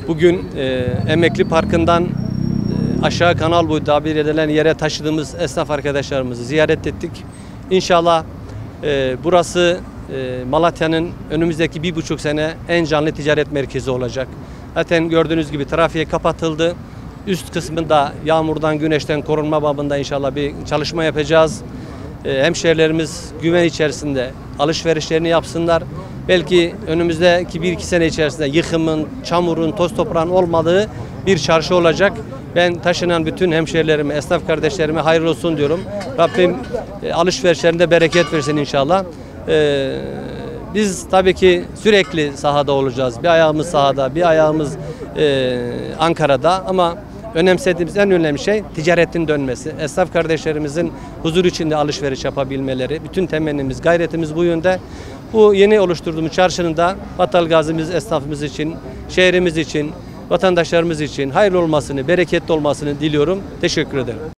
Bugün Emekli Parkı'ndan aşağı kanal boyu tabir edilen yere taşıdığımız esnaf arkadaşlarımızı ziyaret ettik. İnşallah burası Malatya'nın önümüzdeki 1,5 sene en canlı ticaret merkezi olacak. Zaten gördüğünüz gibi trafiğe kapatıldı. Üst kısmında yağmurdan, güneşten korunma babında inşallah bir çalışma yapacağız. Hemşehrilerimiz güven içerisinde alışverişlerini yapsınlar. Belki önümüzdeki 1-2 sene içerisinde yıkımın, çamurun, toz toprağın olmadığı bir çarşı olacak. Ben taşınan bütün hemşehrilerime, esnaf kardeşlerime hayırlı olsun diyorum. Rabbim alışverişlerinde bereket versin inşallah. Biz tabii ki sürekli sahada olacağız. Bir ayağımız sahada, bir ayağımız Ankara'da ama önemsediğimiz en önemli şey ticaretin dönmesi. Esnaf kardeşlerimizin huzur içinde alışveriş yapabilmeleri. Bütün temennimiz, gayretimiz bu yönde. Bu yeni oluşturduğumuz çarşının da Battalgazimiz, esnafımız için, şehrimiz için, vatandaşlarımız için hayırlı olmasını, bereketli olmasını diliyorum. Teşekkür ederim.